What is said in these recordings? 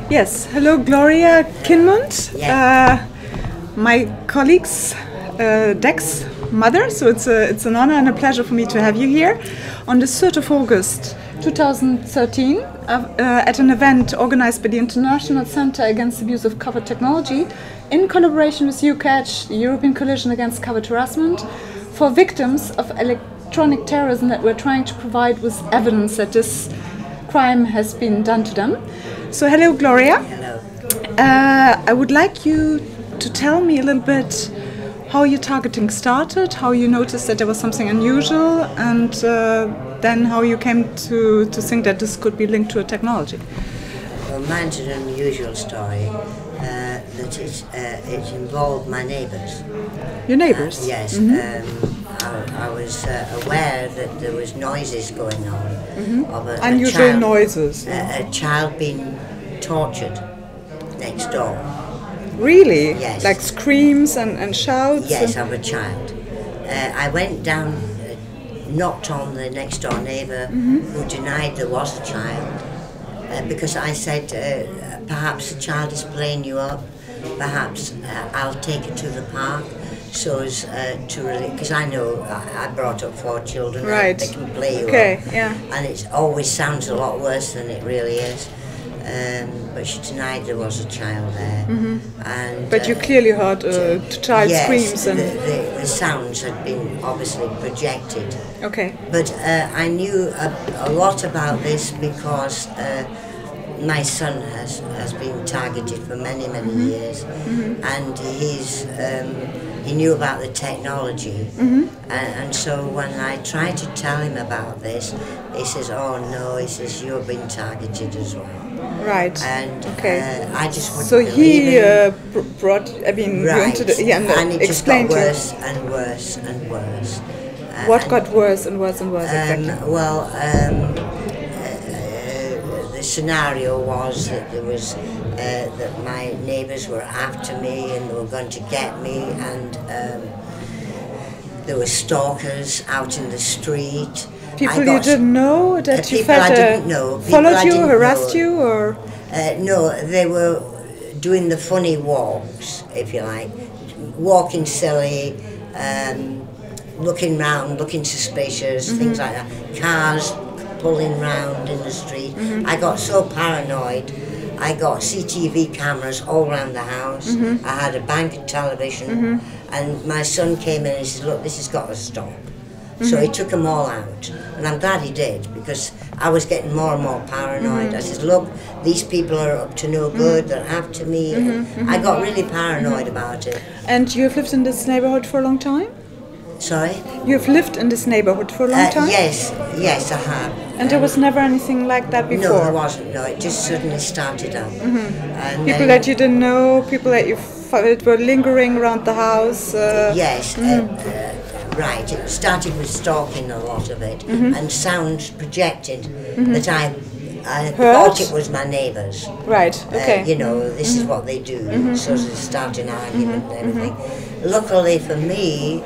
Yes, hello Gloria Kinmond, my colleague's Dex mother, so it's an honor and a pleasure for me to have you here on the 3rd of August 2013 at an event organized by the International Center Against Abuse of Covert Technology in collaboration with EUCACH, the European Coalition Against Covert Harassment, for victims of electronic terrorism that we're trying to provide with evidence that this crime has been done to them. So hello Gloria. Hello. I would like you to tell me a little bit how your targeting started, how you noticed that there was something unusual, and then how you came to think that this could be linked to a technology. Well, mine's an unusual story, that it involved my neighbours. Your neighbours? Yes. I was aware that there was noises going on of unusual noises. A child being tortured next door. Really? Yes. Like screams and shouts? Yes, of a child. I went down, knocked on the next door neighbour who denied there was a child, because I said, perhaps the child is playing you up, perhaps I'll take it to the park. So as to really, because I know I brought up 4 children, right? They can play you up, yeah. And it always sounds a lot worse than it really is. But she denied there was a child there. And but you clearly heard child screams and the sounds had been obviously projected. Okay. But I knew a lot about this because my son has been targeted for many years, and he knew about the technology, and so when I tried to tell him about this, he says, "Oh no," he says, "you're being targeted as well." Right. And okay. I just wouldn't so believe he brought, I mean, right. you into the, and it just got explained worse and worse and worse. What got worse and worse and worse exactly? Well, the scenario was that there was that my neighbours were after me and they were going to get me, and there were stalkers out in the street. People you didn't know that you felt I didn't know. Followed you, harassed you, or no? They were doing the funny walks, if you like, walking silly, looking round, looking suspicious, things like that. Cars pulling round in the street. I got so paranoid. I got CCTV cameras all around the house. I had a bank of television, and my son came in and said, "Look, this has got to stop." So he took them all out, and I'm glad he did, because I was getting more and more paranoid. I said, "Look, these people are up to no good, they're after me." I got really paranoid about it. And you have lived in this neighborhood for a long time? Sorry? You have lived in this neighborhood for a long time? Yes, I have. And there was never anything like that before? No, there wasn't, no, it just suddenly started up. And people that you didn't know, people that you felt were lingering around the house? Yes, right. It started with stalking, a lot of it, and sounds projected that I thought it was my neighbours. Right, okay. You know, this is what they do, so they start an argument and everything. Luckily for me,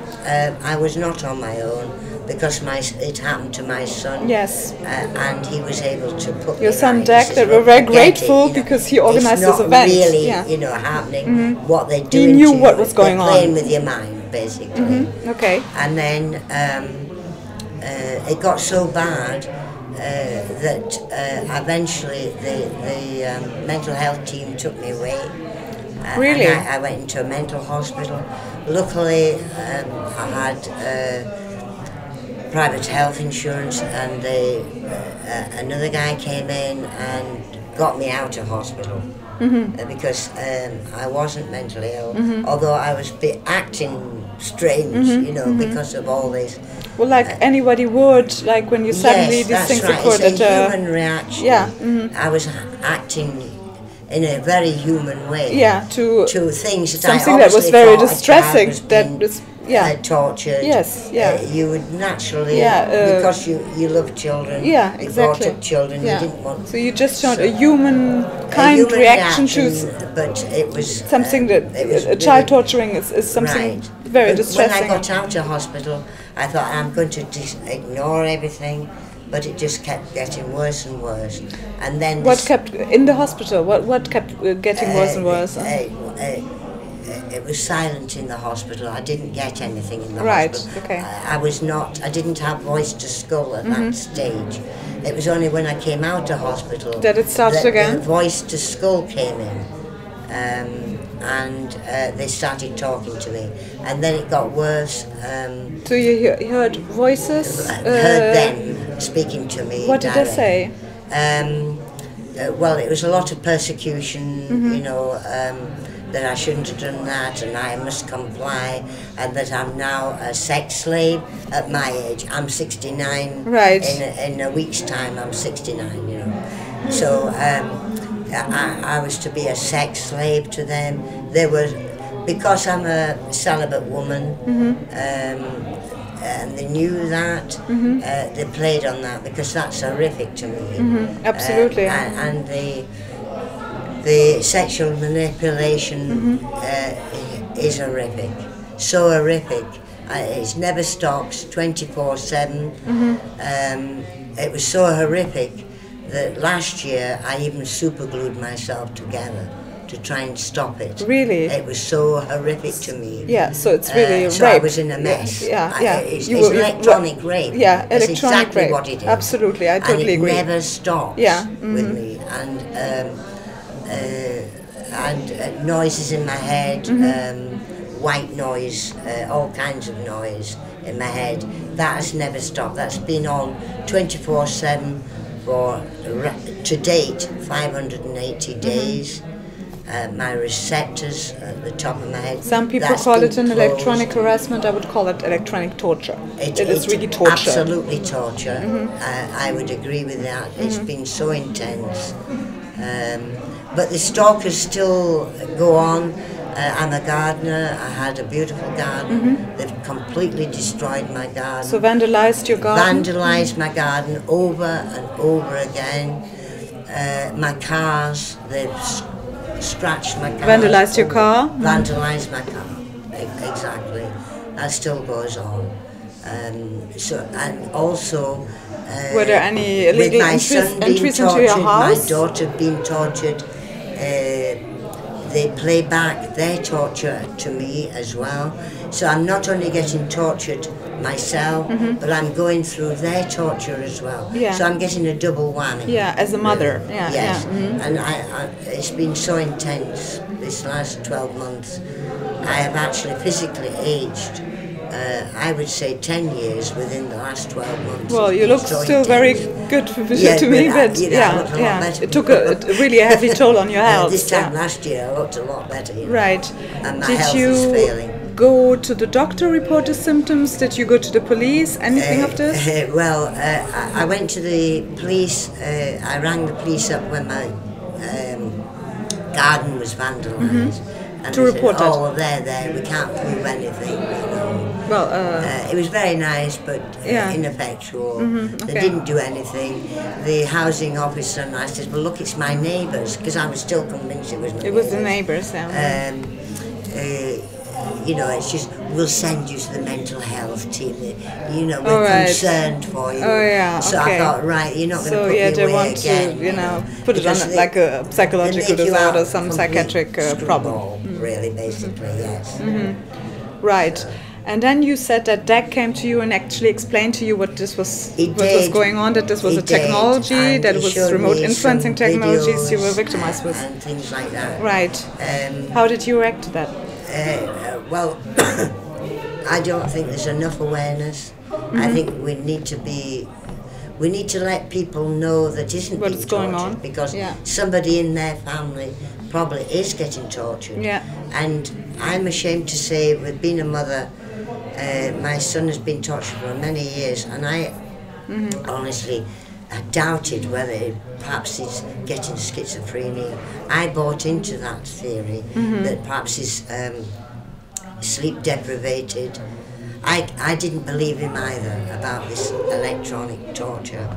I was not on my own, because it happened to my son. Yes. And he was able to put your me son right. Dex, that we're very grateful, because he organized this event. It's not really, you know, happening. What they're doing. He knew what was going on. They're playing with your mind, basically. Okay. And then it got so bad that eventually the mental health team took me away. Really? And I went into a mental hospital. Luckily, I had private health insurance, and another guy came in and got me out of hospital, because I wasn't mentally ill, although I was acting strange, you know, because of all this. Well, like anybody would, like when you suddenly these things right. occur. It's a human reaction. Yeah. I was acting in a very human way. Yeah, to things that something I that was very distressing. That was tortured. Yes, yeah. You would naturally, because you love children. Yeah, exactly. You brought up children. Yeah. You didn't want. So you just showed a human reaction to. But it was something that a child torturing is something very distressing. When I got out of hospital, I thought I'm going to ignore everything. but it just kept getting worse and worse. And then what kept in the hospital? What kept getting worse and worse? It was silent in the hospital. I didn't get anything in the Right. hospital. Okay. I didn't have voice to skull at that stage. It was only when I came out of hospital that it started again. The voice to skull came in, and they started talking to me, and then it got worse. So you heard voices? Heard them speaking to me. What did they say? Well, it was a lot of persecution, you know, that I shouldn't have done that and I must comply, and that I'm now a sex slave at my age. I'm 69. Right. In a week's time, I'm 69, you know. So I was to be a sex slave to them. They were, because I'm a celibate woman, and they knew that, they played on that, because that's horrific to me. Absolutely. And the sexual manipulation is horrific, so horrific. It never stops, 24/7. It was so horrific that last year I even superglued myself together to try and stop it. Really? It was so horrific to me. Yeah, so it's really so rape. I was in a mess. Yeah. It's electronic rape. Yeah, That's electronic exactly rape. what it is. Absolutely, I totally agree. And it never stops with me. And noises in my head, white noise, all kinds of noise in my head. That has never stopped. That's been on 24/7 for, to date, 580 days. My receptors at the top of my head. Some people call it an electronic harassment. I would call it electronic torture. It is really torture. Absolutely torture. I would agree with that. It's been so intense. But the stalkers still go on. I'm a gardener. I had a beautiful garden. They've completely destroyed my garden. So vandalized your garden? Vandalized my garden over and over again. My cars, they've scratched my car. Vandalized your car? Vandalized my car, exactly. That still goes on. And also, were there any illegal entries into your house? My daughter being tortured. They play back their torture to me as well. So I'm not only getting tortured myself, but I'm going through their torture as well. Yeah. So I'm getting a double whammy. Yeah, as a mother. Yeah, yes. yeah. And it's been so intense this last 12 months. I have actually physically aged, I would say 10 years within the last 12 months. Well, you look so still intense. very good to me, but it took a really heavy toll on your health. This time last year I looked a lot better. You know, right. and my Did health you is failing. go to the doctor, report the symptoms? Did you go to the police? Anything of this? Well, I went to the police. I rang the police up when my garden was vandalised. And to report said, it? Oh, well, they're there. We can't prove anything, you know. Well, it was very nice, but ineffectual. They didn't do anything. The housing officer, and I said, well, look, it's my neighbours, because I was still convinced it was my it was the neighbours, you know, it's just, we'll send you to the mental health team. You know, we're concerned for you. Oh, yeah, so okay. I thought, right, you're not going to put me away want again. To, you know, put it on like a psychological disorder, some psychiatric problem. Really, basically, yes. Right. And then you said that Dak came to you and actually explained to you what this was, was going on, that this was a technology, that it was remote influencing technologies you were victimized with. And things like that. Right. How did you react to that? Well, I don't think there's enough awareness. I think we need to let people know that isn't what's going on, because somebody in their family probably is getting tortured. Yeah. And I'm ashamed to say, with being a mother, my son has been tortured for many years, and I honestly doubted whether perhaps he's getting schizophrenia. I bought into that theory that perhaps he's sleep deprivated. I didn't believe him either about this electronic torture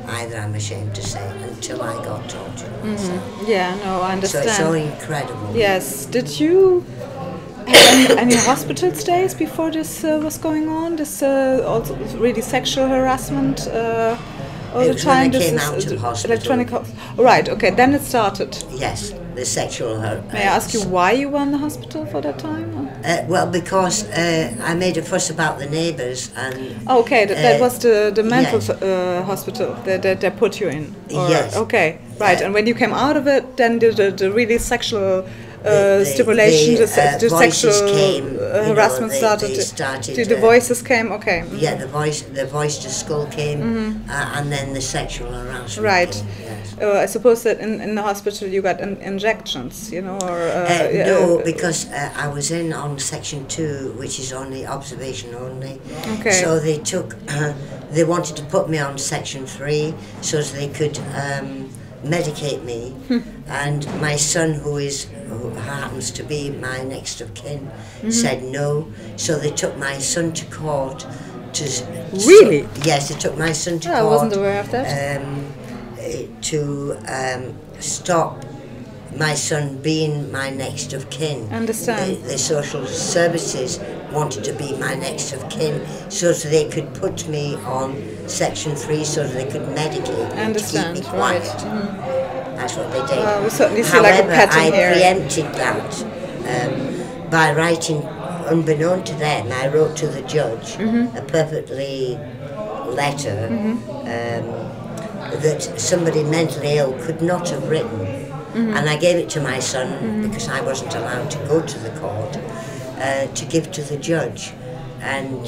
either, I'm ashamed to say, until I got tortured. Yeah, no, I understand. So it's so incredible. Yes. Did you have any hospital stays before this was going on? This also really sexual harassment all it the was time? when I This came is out of hospital. electronic. Right. Okay. Then it started. Yes, the sexual. May I ask you why you were in the hospital for that time? Well, because I made a fuss about the neighbours and. Okay, that was the mental yes. hospital that they put you in. Yes. Okay. Right. And when you came out of it, then the really sexual. Stimulation, the sexual came, harassment started. The voices came. Okay. Mm-hmm. Yeah, the voice to skull came, and then the sexual harassment. Right. Came, yes. I suppose that in the hospital you got injections, you know, or no, because I was in on section 2, which is only observation only. Okay. So they took, they wanted to put me on section 3 so they could medicate me, and my son, who happens to be my next of kin, said no. So they took my son to court. Really? Yes, they took my son to court. I wasn't aware of that. To stop my son being my next of kin. Understand. The social services wanted to be my next of kin so that they could put me on section 3 so that they could medicate me to keep me quiet. Right. Mm-hmm. That's what they did. We certainly see However, like a pattern here. I preempted that by writing, unbeknown to them, I wrote to the judge a perfectly letter that somebody mentally ill could not have written. And I gave it to my son because I wasn't allowed to go to the court to give to the judge. And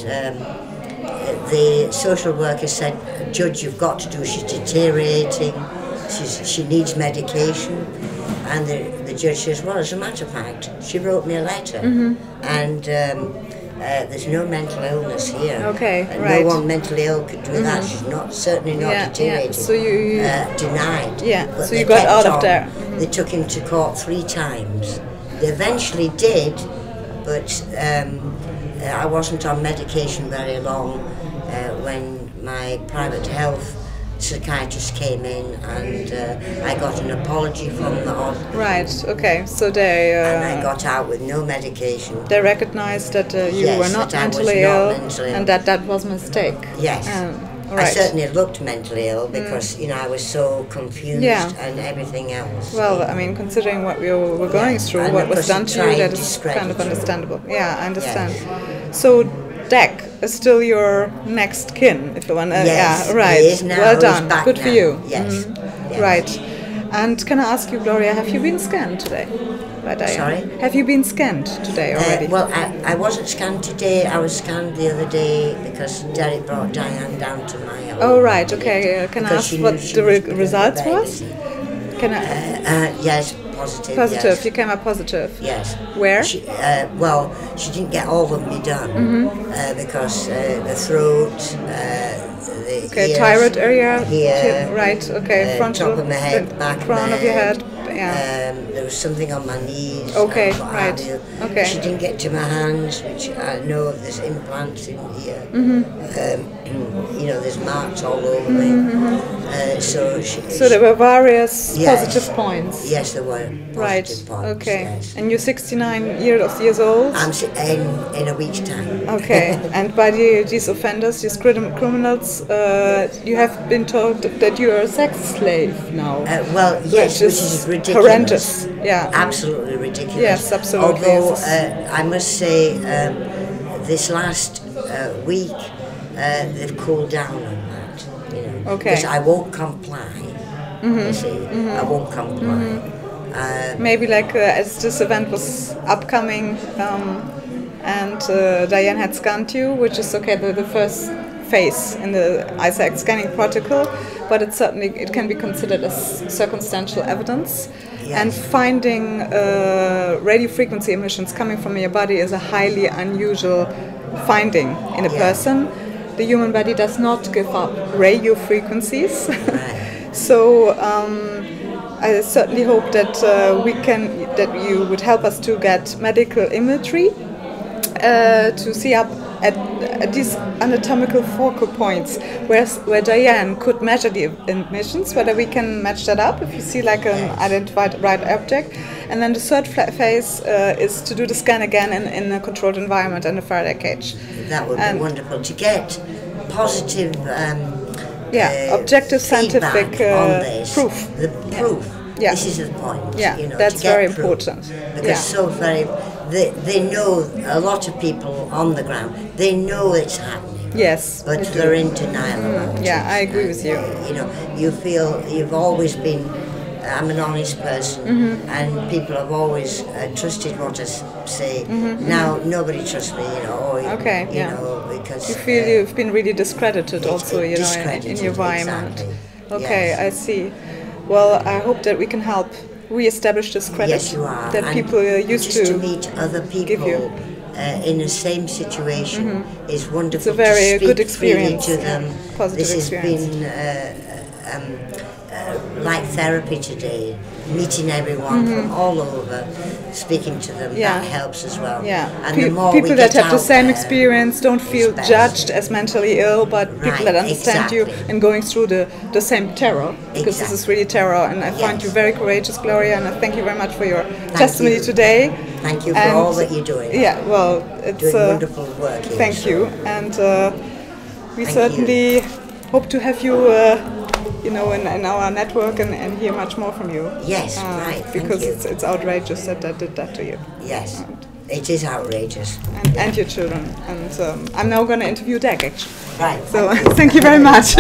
the social worker said, "Judge, you've got to do, she's deteriorating, she needs medication." And the judge says, "Well, as a matter of fact, she wrote me a letter, and there's no mental illness here. Okay, No one mentally ill could do that. She's certainly not deteriorating." Yeah. So you denied. Yeah. But So you got out of there. They took him to court 3 times. They eventually did, but I wasn't on medication very long when my private health psychiatrist came in, and I got an apology from the hospital. Right. Okay. So they. And I got out with no medication. They recognized that you Yes, were not that I was mentally not ill, mentally ill. and that was a mistake. Yes. Right. I certainly looked mentally ill because I was so confused and everything else. Well, I mean, considering what we were going through, and what was done to you, that is kind of understandable. Yeah, I understand. Yes. So, Deck is still your next kin, if you want to. Yes, yeah, right. He is now. Well done. Back Good now. for you. Yes. Yes. Right. And can I ask you, Gloria, have you been scanned today? Sorry? Have you been scanned today already? Well, I wasn't scanned today. I was scanned the other day because Derek brought Diane down to my home. Oh, right. Okay. Can I ask what the results was? Can I? Yes, positive. Positive. Yes. You came up positive. Yes. Where? She didn't get all of me done because the throat, the ears, thyroid area. Here, right. Okay. Frontal. top of my head, back of crown my of your head. Yeah. There was something on my knees. Okay, and what right. have you. Okay. She didn't get to my hands, which I know there's implants in here. There's marks all over me. So there were various positive points. Yes, there were positive points. Okay. Yes. And you're 69 years old? I'm in a week's time. Okay. And by these offenders, these criminals, you have been told that you are a sex slave now. Yes, which is ridiculous. Horrendous. Yeah. Absolutely ridiculous. Yes, absolutely. Although I must say, this last week they've cooled down on that. Okay. Because I won't comply. You see, I won't comply. Maybe as this event was upcoming, and Diane had scanned you, which is the first phase in the ICAACT scanning protocol, but it can be considered as circumstantial evidence. Yes. And finding radio frequency emissions coming from your body is a highly unusual finding in a person. The human body does not give up radio frequencies. Right. So I certainly hope that that you would help us to get medical imagery to see up at these anatomical focal points where Diane could measure the emissions, whether we can match that up if you see an identified right object. And then the third phase is to do the scan again in a controlled environment and a Faraday cage. That would be wonderful to get positive objective scientific on this, proof. The proof. Yeah. This is the point. Yeah, you know, that's to get very proof. important. Because they know, a lot of people on the ground, they know it's happening. Yes. But they're in denial about it. Yeah, I agree with you. You know, you feel you've always been. I'm an honest person, and people have always trusted what I say. Now nobody trusts me, you know. Okay, you know, because you feel you've been really discredited, also, you know, in your environment. Exactly. Okay, yes. I see. Well, I hope that we can help re-establish this credit. Yes, you are. That and people used to meet other people give you. In the same situation is wonderful. It's a very to speak good experience to them. Positive this experience. Has been like therapy today, meeting everyone from all over, speaking to them. That helps as well. Yeah, and the more people we that get have the same experience don't feel best. Judged as mentally ill, but people that understand you and going through the same terror, because this is really terror. And I find you very courageous, Gloria, and I thank you very much for your testimony today. Thank you for all that you're doing. Yeah, well, it's doing wonderful work here. Thank you, and we certainly hope to have you, you know, in our network and hear much more from you. Yes, right. Because it's outrageous that did that to you. Yes, it is outrageous. And your children. And I'm now going to interview Dag, actually. Right. So thank you very much.